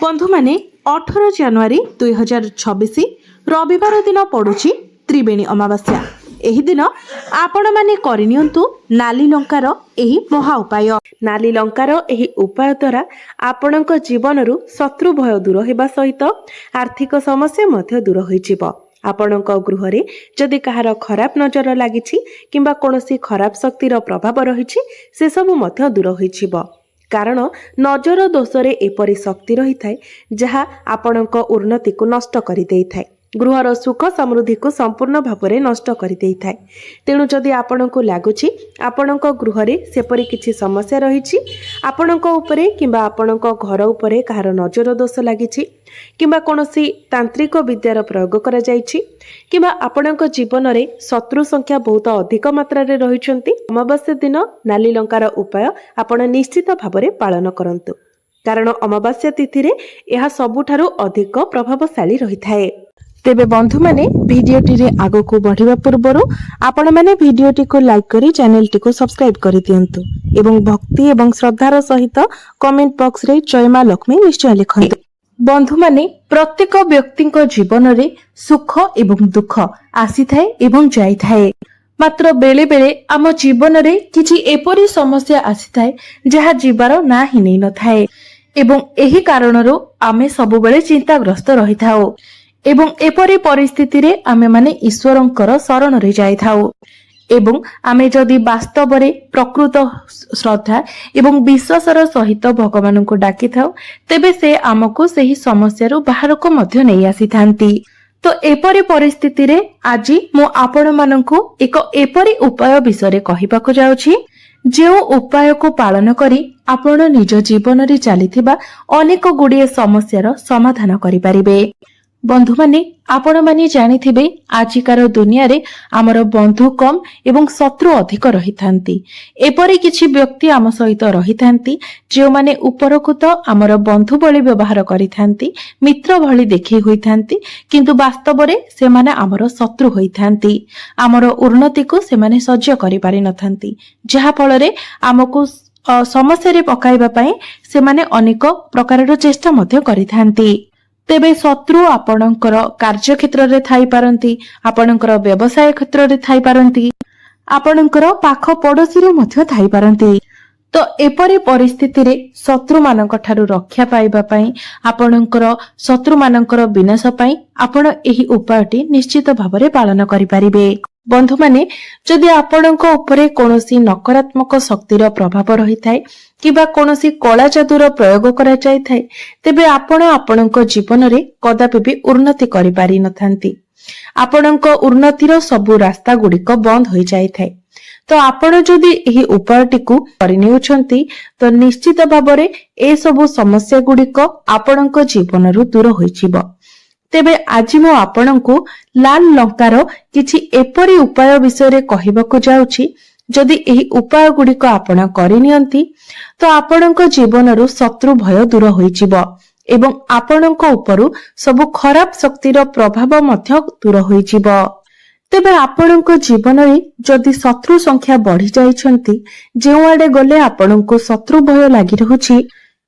बंधु माने 18 जनवरी 2026 रविवार दिन पड़ुछि त्रिवेणी अमावास्या। एही दिन आपण माने करिनियंतु नाली लंकार एही महा उपाय। नाली लंकार एही उपाय द्वारा आपणक जीवनरु शत्रु भय दूर हेबा सहित आर्थिक समस्या मध्य दूर होइजिब। आपणक गृहरे जदि कहार खराब नजर लागिछि किंबा कोनोसी खराब शक्तिर प्रभाव रहिछि से सब मध्य दूर होइजिब। कारण नजर दोषरे एपरी शक्ति रही थाए जहा आपणक उन्नति को नष्ट करि देई थाए, गृहर सुख समृद्धि को संपूर्ण भावरे नष्ट करि देई थाए। तेणु जदि आपणको लागुछि आपणक गृहरे सेपरी किछि समस्या रहिछि, आपणक उपरे किंबा आपणक घर उपरे कहार नजर दोष लागिछि किंबा कोनोसी तांत्रिक विद्यार प्रयोग करा जाइछि किंबा आपणक जीवन रे शत्रु संख्या बहुत अधिक मात्रा रे रहिछन्ति, अमावास्या दिन नाली लंकार उपाय आपण निश्चित भावरे पालन करंतु। कारण अमावास्या तिथि रे एहा सबुठारु अधिक प्रभावशाली रही थाए। तेबे बंधु माने भिडियोटी रे आगो को बढ़िबा पूर्वरु आपण माने भिडियोटी को लाइक करी चैनल टी को सब्सक्राइब करि दियंतु एवं भक्ति एवं श्रद्धार सहित कमेंट बॉक्स रे जय मां लक्ष्मी निश्चय लिखंतु। बंधु माने प्रत्येक व्यक्तिक जीवन रे सुख एवं दुख आसी थाए एवं जाई थाए, मात्र बेले बेले आम जीवन रे किछि एपरी समस्या आसी थाए जहा जीवार ना ही नै न थाए एवं एही कारणरो आमे सब बेले चिंताग्रस्त रही थाओ एवं एपरी परिस्थिति रे आमे माने ईश्वरंकर शरण रे जाई थाओ एवं आमे जदि वास्तव रे प्रकृत श्रद्धा एवं विश्वासर सहित भगवान को डाकी थाओ तेबे से आमको सही समस्या रु बाहर को मध्य नहीं आसी थांती। तो एपरी परिस्थिति रे आज मु आपण माननकु एक एपरी उपाय विषय कहिबा को जाउछि जे उपाय को पालन करी आपण निज जीवन रे चलीथिबा अनेक गुडिये समस्यार समाधान करि परिबे। बंधु माने आपण माने जानिथिबे आजिकार दुनिया रे हमर बंधु कम एवं शत्रु अधिक रही थांती। एपरी किछि व्यक्ति आम सहित रही थांती जे माने उपरकु तो हमर बंधु भली व्यवहार करि थांती, मित्र भली देखि होई थांती, किंतु वास्तव रे से माने हमर शत्रु होई थांती। हमर उन्नति को से माने सह्य करि पारि न थांती, जहा फल रे हमकु समस्या रे पकाइबा पई से माने अनेक प्रकारर चेष्टा मध्य करि थांती। तेबे शत्रु आपणकर कार्य क्षेत्र रे थाई पारंती, आपणकर व्यवसाय क्षेत्र रे थाई पारंती, आपणकर पाख पड़ोसी रे मध्य थाई पारंती। तो एपरी परिस्थिति रे शत्रु मानक ठारू रक्षा पाइबा पई आपणकर शत्रु मानकर विनाश पई आपण एही उपायटी निश्चित भाबरे पालन करि परिबे। बंधु माने जदि आपणक उपरे कोनोसी नकारात्मक शक्तिर प्रभाव रही थाए किबा कोनोसी कला जादूर प्रयोग करा जाय थाए तेबे आपण आपणक जीवन रे कदापि भी उन्नति करि पारि नथांती। आपणक उन्नतिर सब रास्ता गुडिक बंद होई जाय थाए। तो आपण जदि एही उपायटी को परिनेउछंती तो निश्चित भाबरे ए सब समस्या गुडिक आपणक जीवन रु दूर होइजिबो। तेबे आज मु आपणको लाल लंकार किछि एपरी उपाय विषय कहिबाको जाउछि। जदि एही उपाय गुडिक आपण करिनियंती तो आपणको जीवन रु शत्रु भय दूर होइजिबो एवं आपणको उपरु सब खराब शक्तिर प्रभाव मध्य दूर होइजिबो। तेबे आपणको जीवन रे जदि शत्रु संख्या बढ़ी जाइछंती, जेउ आडे गले आपणको शत्रु भय लागि रहउछि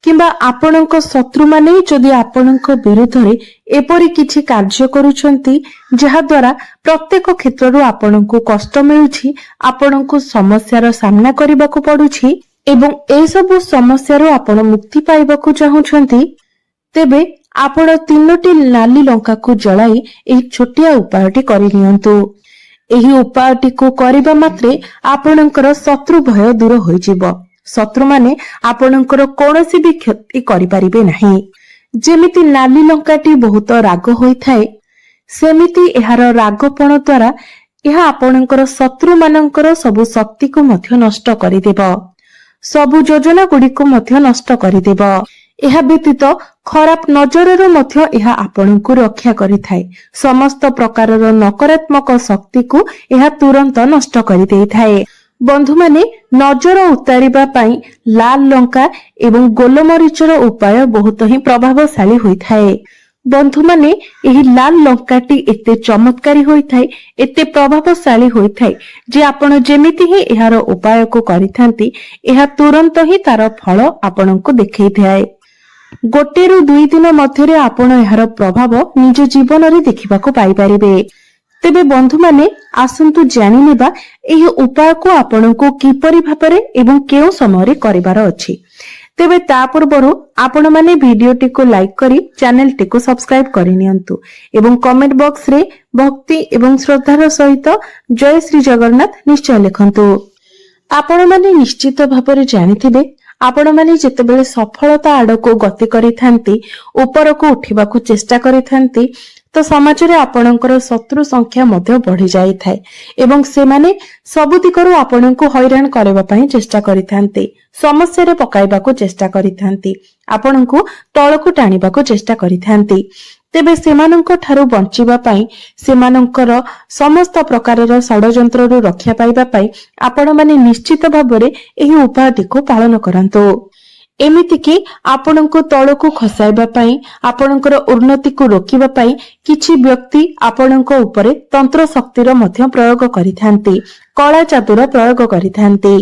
किंबा आपणक शत्रु माने जदि आपणक विरुद्ध रे एपरी किछि कार्य करूछंती जहा द्वारा प्रत्येक क्षेत्ररु आपणको कष्ट मिलुछि, आपणको समस्यार सामना करबाको पडुछि एवं ए सब समस्यारो आपण मुक्ति पाइबाको चाहुछंती, तेबे आपण तीनोटी नाली लंका को जळाई एही छोटिया उपायटी करिनियंतु। एही उपायटी को करिबा मात्रे आपणकर शत्रु भय दूर होइजिबो। शत्रु माने आपणकर कोनोसी भी क्षति करि परिबे नाही। जेमिति नाली लंकाटी बहुत राग होई थाए सेमिति एहार रागपण द्वारा एहा आपणकर शत्रु मानकर सब शक्ति को मध्य नष्ट करि देबो, सब योजना गुडी को मध्य नष्ट करि देबो। एहा व्यतीत खराब नजररो मध्य एहा आपणको रक्षा करि थाए। समस्त प्रकारर नकारात्मक शक्ति को एहा तुरंत नष्ट करि देई थाए। बंधु माने नजर उतारिबा पई लाल लंका एवं गोलमरीचर उपाय बहुत ही प्रभावशाली होई थाए। बंधु माने एही लाल लंकाटी एते चमत्कारी होई थाए, एते प्रभावशाली होई थाए जे आपण जेमिति ही एहार उपाय को करिथांती एहा तुरंत ही तार फल आपणको देखै थाए। ଗୋଟେରୁ 2 ଦିନ ମଧ୍ୟରେ ଆପଣ ଏହାର ପ୍ରଭାବ ନିଜ ଜୀବନରେ ଦେଖିବାକୁ ପାଇପାରିବେ। ତେବେ ବନ୍ଧୁମାନେ, ଆସନ୍ତୁ ଜାଣିନେବା ଏହି ଉପାୟକୁ ଆପଣଙ୍କୁ କିପରି ଭାବରେ ଏବଂ କେଉଁ ସମୟରେ କରିବାର ଅଛି। ତେବେ ତା ପୂର୍ବରୁ ଆପଣମାନେ ଭିଡିଓଟିକୁ ଲାଇକ୍ କରି ଚ୍ୟାନେଲଟିକୁ ସବସ୍କ୍ରାଇବ କରିନିଅନ୍ତୁ ଏବଂ କମେଣ୍ଟ ବକ୍ସରେ ଭକ୍ତି ଏବଂ ଶ୍ରଦ୍ଧାର ସହିତ ଜୟ ଶ୍ରୀ ଜଗନ୍ନାଥ ନିଶ୍ଚୟ ଲେଖନ୍ତୁ। ଆପଣମାନେ ନିଶ୍ଚିତ ଭାବରେ ଜାଣିଥିବେ, ଆପଣମାନେ ଯେତେବେଳେ ସଫଳତା ଆଡକୁ ଗତି କରିଥାନ୍ତି, ଉପରକୁ ଉଠିବାକୁ ଚେଷ୍ଟା କରିଥାନ୍ତି, ତ ସମାଜରେ ଆପଣଙ୍କର ଶତ୍ରୁ ସଂଖ୍ୟା ମଧ୍ୟ ବଢି ଯାଇଥାଏ ଏବଂ ସେମାନେ ସବୁ ଦିଗରୁ ଆପଣଙ୍କୁ ହଇରାଣ କରିବା ପାଇଁ ଚେଷ୍ଟା କରିଥାନ୍ତି, ସମସ୍ୟାରେ ପକାଇବାକୁ ଚେଷ୍ଟା କରିଥାନ୍ତି, ଆପଣଙ୍କୁ ତଳକୁ ଟାଣିବାକୁ ଚେଷ୍ଟା କରିଥାନ୍ତି। ତେବେ ସେମାନଙ୍କ ଠାରୁ ବଞ୍ଚିବା ପାଇଁ, ସେମାନଙ୍କର ସମସ୍ତ ପ୍ରକାରର ଷଡ଼ଯନ୍ତ୍ରରୁ ରକ୍ଷା ପାଇବା ପାଇଁ ଆପଣମାନେ ନିଶ୍ଚିତ ଭାବରେ ଏହି ଉପାୟଟିକୁ ପାଳନ କରନ୍ତୁ। ଏମିତିକି ଆପଣଙ୍କୁ ତଳକୁ ଖସାଇବା ପାଇଁ, ଆପଣଙ୍କର ଉନ୍ନତିକୁ ରୋକିବା ପାଇଁ କିଛି ବ୍ୟକ୍ତି ଆପଣଙ୍କ ଉପରେ ତନ୍ତ୍ର ଶକ୍ତିର ମଧ୍ୟ ପ୍ରୟୋଗ କରିଥାନ୍ତି, କଳା ଚାତୁର ପ୍ରୟୋଗ କରିଥାନ୍ତି।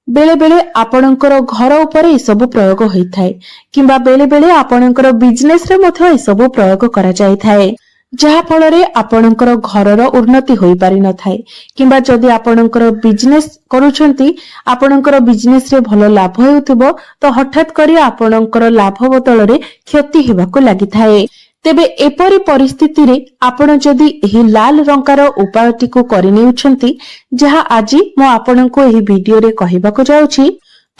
ବେଳେ ବେଳେ ଆପଣଙ୍କର ଘର ଉପରେ ଏସବୁ ପ୍ରୟୋଗ ହୋଇଥାଏ କିମ୍ବା ବେଳେ ବେଳେ ଆପଣଙ୍କର ବିଜନେସରେ ମଧ୍ୟ ଏସବୁ ପ୍ରୟୋଗ କରାଯାଇଥାଏ, ଯାହା ଫଳରେ ଆପଣଙ୍କର ଘରର ଉନ୍ନତି ହୋଇପାରିନଥାଏ କିମ୍ବା ଯଦି ଆପଣଙ୍କର ବିଜନେସ କରୁଛନ୍ତି, ଆପଣଙ୍କର ବିଜନେସରେ ଭଲ ଲାଭ ହେଉଥିବ, ତ ହଠାତ୍ କରି ଆପଣଙ୍କର ଲାଭ ବଦଳରେ କ୍ଷତି ହେବାକୁ ଲାଗିଥାଏ। ତେବେ ଏପରି ପରିସ୍ଥିତିରେ ଆପଣ ଯଦି ଏହି ଲାଲ ରଙ୍ଗର ଉପାୟଟିକୁ କରିନେଉଛନ୍ତି, ଯାହା ଆଜି ମୁଁ ଆପଣଙ୍କୁ ଏହି ଭିଡିଓରେ କହିବାକୁ ଯାଉଛି,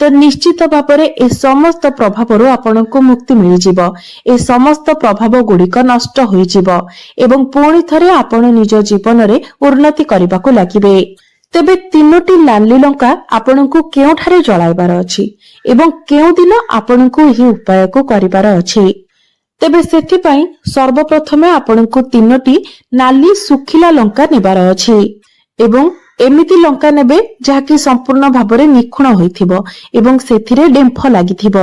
ତ ନିଶ୍ଚିତ ଭାବରେ ଏ ସମସ୍ତ ପ୍ରଭାବରୁ ଆପଣଙ୍କୁ ମୁକ୍ତି ମିଳିଯିବ। ଏ ସମସ୍ତ ପ୍ରଭାବ ଗୁଡିକ ନଷ୍ଟ ହୋଇଯିବ ଏବଂ ପୁଣି ଥରେ ଆପଣ ନିଜ ଜୀବନରେ ଉନ୍ନତି କରିବାକୁ ଲାଗିବେ। ତେବେ 3ଟି ନାଲି ଲଙ୍କା ଆପଣଙ୍କୁ କେଉଁଠାରେ ଜଳାଇବାର ଅଛି ଏବଂ କେଉଁ ଦିନ ଆପଣଙ୍କୁ ଏହି ଉପାୟକୁ କରିବାର ଅଛି? ତେବେ ସେଥିପାଇଁ ସର୍ବପ୍ରଥମେ ଆପଣଙ୍କୁ 3ଟି ନାଲି ଶୁଖିଲା ଲଙ୍କା ନେବାର ଅଛି ଏବଂ ଏମିତି ଲଙ୍କା ନେବେ ଯାହାକି ସମ୍ପୂର୍ଣ୍ଣ ଭାବରେ ନିଖୁଣ ହୋଇଥିବ ଏବଂ ସେଥିରେ ଡେମ୍ଫ ଲାଗିଥିବ।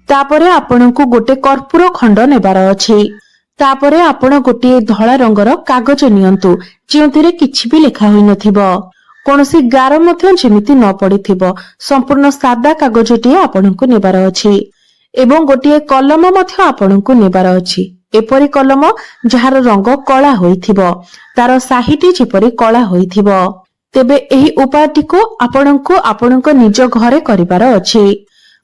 ତାପରେ ଆପଣଙ୍କୁ ଗୋଟେ କର୍ପୂର ଖଣ୍ଡ ନେବାର ଅଛି। ତାପରେ ଆପଣ ଗୋଟିଏ ଧଳା ରଙ୍ଗର କାଗଜ ନିଅନ୍ତୁ, ଯେଉଁଥିରେ କିଛି ବି ଲେଖା ହୋଇନଥିବ, କୌଣସି ଗାର ମଧ୍ୟ ଯେମିତି ନ ପଡିଥିବ, ସମ୍ପୂର୍ଣ୍ଣ ସାଦା କାଗଜଟିଏ ଆପଣଙ୍କୁ ନେବାର ଅଛି ଏବଂ ଗୋଟିଏ କଲମ ମଧ୍ୟ ଆପଣଙ୍କୁ ନେବାର ଅଛି। ଏପରି କଲମ ଯାହାର ରଙ୍ଗ କଳା ହୋଇଥିବ, ତାର ସାହିଟି ଯେପରି କଳା ହୋଇଥିବ। ତେବେ ଏହି ଉପାୟଟିକୁ ଆପଣଙ୍କୁ ଆପଣଙ୍କ ନିଜ ଘରେ କରିବାର ଅଛି।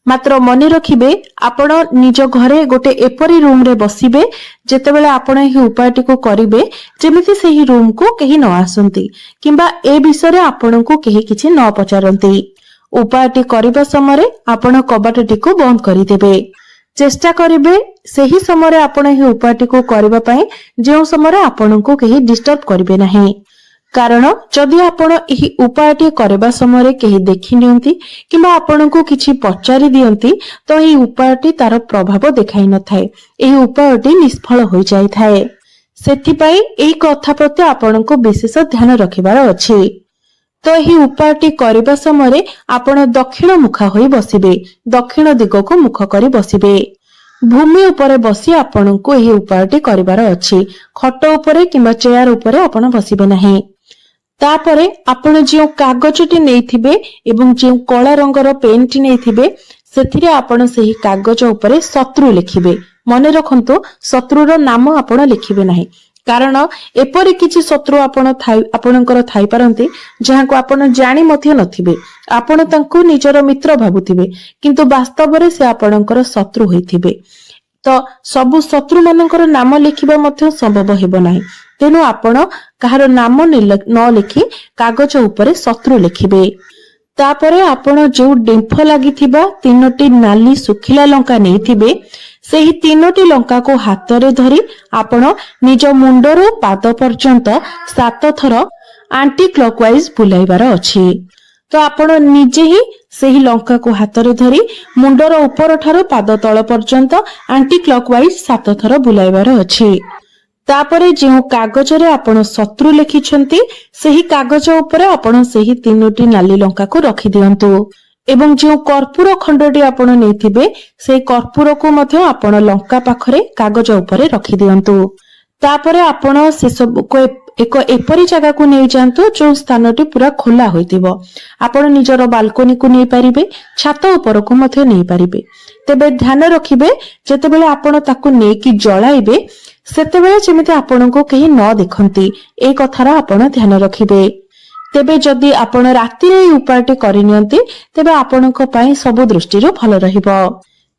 ମାତ୍ର ମନେ ରଖିବେ, ଆପଣ ନିଜ ଘରେ ଗୋଟେ ଏପରି ରୁମରେ ବସିବେ, ଯେତେବେଳେ ଆପଣ ଏହି ଉପାୟଟିକୁ କରିବେ, ଯେମିତି ସେହି ରୁମକୁ କେହି ନ ଆସନ୍ତି କିମ୍ବା ଏ ବିଷୟରେ ଆପଣଙ୍କୁ କେହି କିଛି ନ ପଚାରନ୍ତି। ଉପାୟଟି କରିବା ସମୟରେ ଆପଣ କବାଟଟିକୁ ବନ୍ଦ କରିଦେବେ। ଚେଷ୍ଟା କରିବେ ସେହି ସମୟରେ ଆପଣ ଏହି ଉପାୟଟିକୁ କରିବା ପାଇଁ ଯେଉଁ ସମୟରେ ଆପଣଙ୍କୁ କେହି ଡିଷ୍ଟର୍ବ କରିବେ ନାହିଁ। କାରଣ ଯଦି ଆପଣ ଏହି ଉପାୟଟି କରିବା ସମୟରେ କେହି ଦେଖି ନିଅନ୍ତି କିମ୍ବା ଆପଣଙ୍କୁ କିଛି ପଚାରି ଦିଅନ୍ତି, ତ ଏହି ଉପାୟଟି ତାର ପ୍ରଭାବ ଦେଖାଇ ନଥାଏ, ଏହି ଉପାୟଟି ନିଷ୍ଫଳ ହୋଇଯାଇଥାଏ। ସେଥିପାଇଁ ଏହି କଥା ପ୍ରତି ଆପଣଙ୍କୁ ବିଶେଷ ଧ୍ୟାନ ରଖିବାର ଅଛି। ତ ଏହି ଉପାୟଟି କରିବା ସମୟରେ ଆପଣ ଦକ୍ଷିଣ ମୁଖା ହୋଇ ବସିବେ, ଦକ୍ଷିଣ ଦିଗକୁ ମୁଖ କରି ବସିବେ। ଭୂମି ଉପରେ ବସି ଆପଣଙ୍କୁ ଏହି ଉପାୟଟି କରିବାର ଅଛି। ଖଟ ଉପରେ କିମ୍ବା ଚେୟାର ଉପରେ ଆପଣ ବସିବେ ନାହିଁ। ତାପରେ ଆପଣ ଯେଉଁ କାଗଜଟି ନେଇଥିବେ ଏବଂ ଯେଉଁ କଳା ରଙ୍ଗର ପେନଟି ନେଇଥିବେ, ସେଥିରେ ଆପଣ ସେହି କାଗଜ ଉପରେ ଶତ୍ରୁ ଲେଖିବେ। ମନେ ରଖନ୍ତୁ, ଶତ୍ରୁର ନାମ ଆପଣ ଲେଖିବେ ନାହିଁ, କାରଣ ଏପରି କିଛି ଶତ୍ରୁ ଆପଣଙ୍କର ଥାଇପାରନ୍ତି ଯାହାକୁ ଆପଣ ଜାଣି ମଧ୍ୟ ନଥିବେ। ଆପଣ ତାଙ୍କୁ ନିଜର ମିତ୍ର ଭାବୁଥିବେ, କିନ୍ତୁ ବାସ୍ତବରେ ସେ ଆପଣଙ୍କର ଶତ୍ରୁ ହୋଇଥିବେ। ତ ସବୁ ଶତ୍ରୁ ମାନଙ୍କର ନାମ ଲେଖିବା ମଧ୍ୟ ସମ୍ଭବ ହେବ ନାହିଁ। ତେଣୁ ଆପଣ କାହାର ନାମ ନ ଲେଖି କାଗଜ ଉପରେ ଶତ୍ରୁ ଲେଖିବେ। ତାପରେ ଆପଣ ଯେଉଁ ଡେମ୍ଫ ଲାଗିଥିବା 3ଟି ନାଲି ଶୁଖିଲା ଲଙ୍କା ନେଇଥିବେ, ସେହି 3ଟି ଲଙ୍କାକୁ ହାତରେ ଧରି ଆପଣ ନିଜ ମୁଣ୍ଡରୁ ପାଦ ପର୍ଯ୍ୟନ୍ତ 7 ଥର ଆଣ୍ଟି କ୍ଲକୱାଇଜ ବୁଲାଇବାର ଅଛି। ତ ଆପଣ ନିଜେ ହିଁ ସେହି ଲଙ୍କାକୁ ହାତରେ ଧରି ମୁଣ୍ଡର ଉପର ଠାରୁ ପାଦ ତଳ ପର୍ଯ୍ୟନ୍ତ ଆଣ୍ଟି କ୍ଲକୱାଇଜ 7 ଥର ବୁଲାଇବାର ଅଛି। ତାପରେ ଯେଉଁ କାଗଜରେ ଆପଣ ଶତ୍ରୁ ଲେଖିଛନ୍ତି, ସେହି କାଗଜ ଉପରେ ଆପଣ ସେହି 3ଟି ନାଲି ଲଙ୍କାକୁ ରଖିଦିଅନ୍ତୁ ଏବଂ ଯେଉଁ କର୍ପୂର ଖଣ୍ଡଟି ଆପଣ ନେଇଥିବେ, ସେହି କର୍ପୂରକୁ ମଧ୍ୟ ଆପଣ ଲଙ୍କା ପାଖରେ କାଗଜ ଉପରେ ରଖିଦିଅନ୍ତୁ। तापरे आपण से सब को एक एपरी जगह को नहीं जातु जो स्थानटी पूरा खोला होइतिबो। आपण निजर बालकोनी को नहीं पारिबे, छात ऊपर को मध्य नहीं पारिबे। तेबे ध्यान रखिबे जेतेबेले आपण ताकू नेकी जळाइबे सेतेबेले जेमिति आपनको केही न देखंती ए कथार आपण ध्यान रखिबे। तेबे जदि आपण राति रे उपायटी करिनियंती तेबे आपनको पई सब दृष्टिरो भल रहिबो।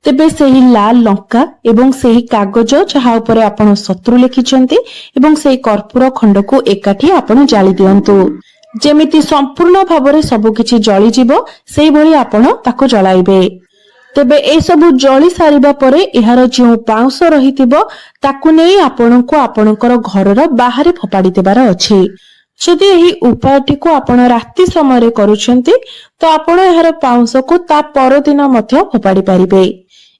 तेबे सेही लाल लंका एवं सेही कागज जहा उपरे आपण शत्रु लिखिचंती एवं सेही कर्पूर खंड को एकाठी आपण जाली दियंतु। जेमिति संपूर्ण भाबरे सब किछि जळी जिवो सेही भली आपण ताको जळाइबे। तेबे ए सबु जळी सारिबा परे एहार जो पाउंस रहितिबो ताकू नै आपणको आपणकर घरर बाहरे फपाडी देबार अछि। जदि एही उपायटी को आपण राति समय करूछंती तो आपण एहार पाउंस को ता परदिन मध्य फपाडी पारिबे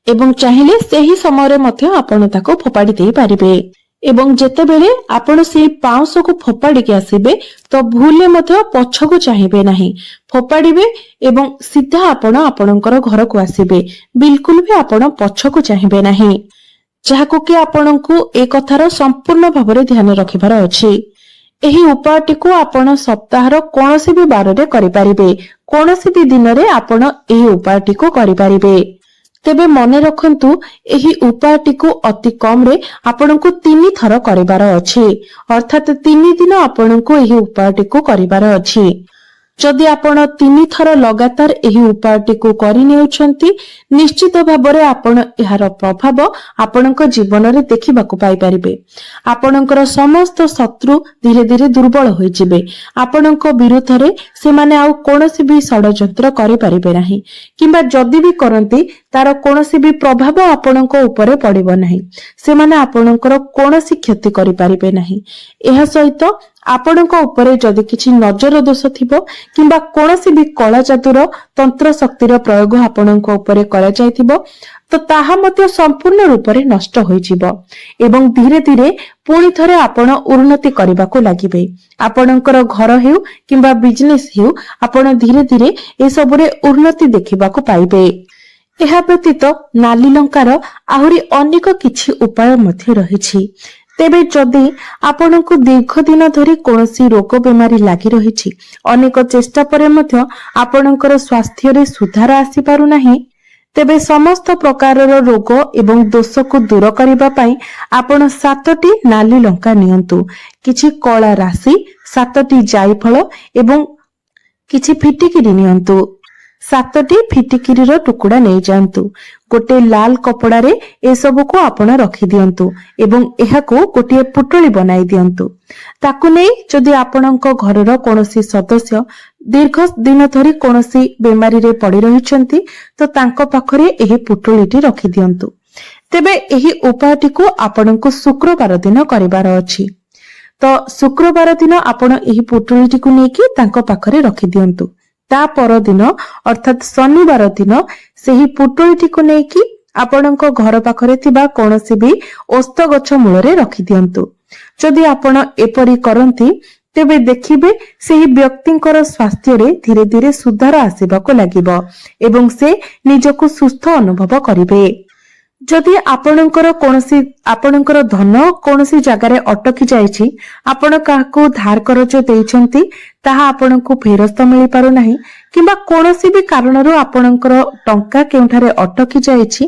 एवं चाहिले सेही समय मध्य आपण ताको फपाडी देई पारिबे। एवं जेतेबेले आपण सेही पाउंस को फपाडी के आसीबे तो भूले मध्य पछको चाहिबे नाही, फोपाड़ीबे एवं सीधा आपण आपणकर घर को आसीबे। बिल्कुल भी आपण पछको चाहिबे नाही, जहाको कि आपणको ए कथार संपूर्ण भाबरे ध्यान रखिबार अछि। एही उपायटी को आपण सप्ताहर कोनोसी भी बाररे करि पारिबे, कोनोसी भी दिन रे आपण एही उपायटी को करि पारिबे। तेबे मने रखंतु एही उपायटी को अति कम रे आपणको 3 थर करिबार अछि, अर्थात 3 दिन आपणको एही उपायटी को करिबार अछि। जदि आपण 3 थर लगातार एही उपायटी को करि नेउछंती निश्चित भाबरे आपण एहार प्रभाव आपणको जीवन रे देखिबाकू पाई परिबे। आपणकर समस्त शत्रु धीरे धीरे दुर्बल होई जिवे। आपणको विरुद्ध रे से माने आउ कोनोसी भी षडयंत्र करि परिबे नाही, किंबा जदि भी करंती तार कोनोसी भी प्रभाव आपणको ऊपर पड़िबो नाही। से माने आपणकर कोनोसी क्षति करि परिबे नाही। एहा सहित आपणको ऊपर जदि किछि नजर दोष थिबो किंबा कोनोसी भी कला जादुर तंत्र शक्तिर प्रयोग आपणको ऊपर करा जायथिबो तो ताहा मध्य संपूर्ण रूप से नष्ट होई जिवो एवं धीरे धीरे पुणी थरे आपण उन्नति करबाको लागिबे। आपणकर घर हेउ किंबा बिजनेस हेउ आपण धीरे धीरे ए सबरे उन्नति देखिबाको पाइबे। एहा व्यतीत नाली लंकार आहुरी अनेक किछि उपाय मध्य रहिछि। तेबे जदि आपणको दीर्घ दिन धरी कोनोसी रोग बेमारी लागि रहिछि, अनेक चेष्टा परे मध्य आपणकर स्वास्थ्य रे सुधार आसी पारु नाही, तेबे समस्त प्रकार रोग एवं दोष को दूर करबा पई आपण 7टी नाली लंका नियंतु, किछि कला राशि, 7टी जायफल एवं किछि फिटिकिरी नियंतु। 7टी फिटिकिरीर टुकुड़ा नहीं जांतु। गोटे लाल कपड़ा रे ए सब को आपण रखी दियंतु एवं एहा को गोटे पुटली बनाई दियंतु। ताकु नै जदि आपणको घरर कोनोसी सदस्य दीर्घ दिन धरी कोनोसी बेमारी रे पड़ी रहिचंती तो तांको पाखरे एही पुटलीटी रखी दियंतु। तेबे एही उपायटी को आपणको शुक्रवार दिन करिवार अछि। तो शुक्रवार दिन आपण एही पुटलीटी को नेकी तांको पाखरे रखी दियंतु। ता पर दिन अर्थात शनिवार दिन सेही पुटलीटी को नेकी आपणको घर पाखरे थिबा कोनोसी भी ओस्त गछ मूलरे रखी दियंतु। जदि आपण एपरी करंती तेबे देखिबे सेही व्यक्तिंकर स्वास्थ्य रे धीरे धीरे सुधार आसीबाको लागिबो एवं से निजको सुस्थ अनुभव करिवे। जदि आपणकर कोनोसी आपणकर धन कोनोसी जगह रे अटकी जायछि, आपण काहाको धार करज देइछंती ताहा आपणको फेरस्त मिलि पारु नाही, किंबा कोनोसी भी कारणरो आपणकर टंका केउठारे अटकी जायछि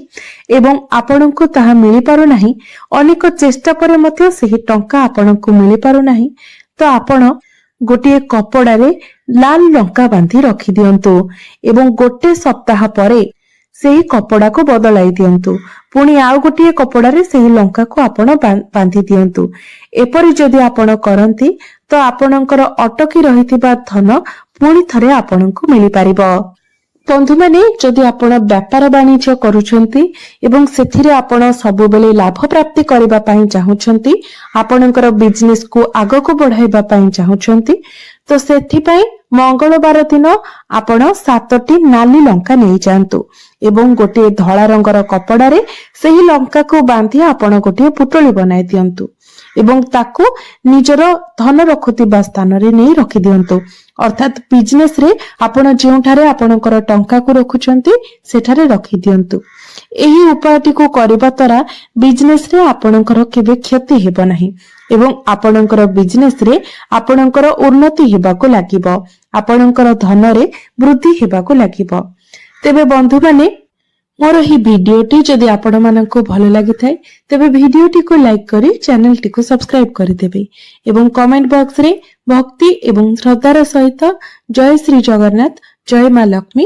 एवं आपणको ताहा मिलि पारु नाही, अनेक चेष्टा परे मध्य सेही टंका आपणको मिलि पारु नाही, तो आपण गोटे कपड़ा रे लाल लंका बांधी रखी दियंतु एवं गोटे सप्ताह परे सेही कपड़ा को बदलाई दियंतु। पुणी आउ गोटे कपड़ा रे सेही लंका को आपण बांधी दियंतु। एपरि जदि आपण करंती तो आपणकर अटकी रहिथिबा धन पुणी थरे आपणको मिलि पारिबो। बंधु माने जदि आपण व्यापार वाणिज्य करूछंती एवं सेथिरे आपण सब बेले लाभ प्राप्ति करबा पई चाहुछंती, आपणकर बिजनेस को आगो को बढ़ाइबा पई चाहुछंती, तो सेथि पई मंगलवार दिन आपण 7टी नाली लंका नहीं जांतु एवं गोटे धला रंगर कपड़ा रे सेही लंका को बांधी आपण गोटे पुटली बनाई दियंतु ଏବଂ ତାକୁ ନିଜର ଧନ ରଖୁଥିବା ସ୍ଥାନରେ ନେଇ ରଖି ଦିଅନ୍ତୁ। ଅର୍ଥାତ୍ ବିଜନେସ ରେ ଆପଣ ଯେଉଁଠାରେ ଆପଣଙ୍କର ଟଙ୍କାକୁ ରଖୁଛନ୍ତି ସେଠାରେ ରଖି ଦିଅନ୍ତୁ। ଏହି ଉପାୟଟିକୁ କରିବା ଦ୍ୱାରା ବିଜନେସ ରେ ଆପଣଙ୍କର କେବେ କ୍ଷତି ହେବ ନାହିଁ ଏବଂ ଆପଣଙ୍କର ବିଜନେସ ରେ ଆପଣଙ୍କର ଉନ୍ନତି ହେବାକୁ ଲାଗିବ, ଆପଣଙ୍କର ଧନରେ ବୃଦ୍ଧି ହେବାକୁ ଲାଗିବ। ତେବେ ବନ୍ଧୁମାନେ, ମୋର ଏହି ଭିଡିଓଟି ଯଦି ଆପଣମାନଙ୍କୁ ଭଲ ଲାଗିଥାଏ ତେବେ ଭିଡିଓଟିକୁ ଲାଇକ୍ କରି ଚ୍ୟାନେଲଟିକୁ ସବସ୍କ୍ରାଇବ କରିଦେବେ ଏବଂ କମେଣ୍ଟ ବକ୍ସରେ ଭକ୍ତି ଏବଂ ଶ୍ରଦ୍ଧାର ସହିତ ଜୟ ଶ୍ରୀ ଜଗନ୍ନାଥ, ଜୟ ମା ଲକ୍ଷ୍ମୀ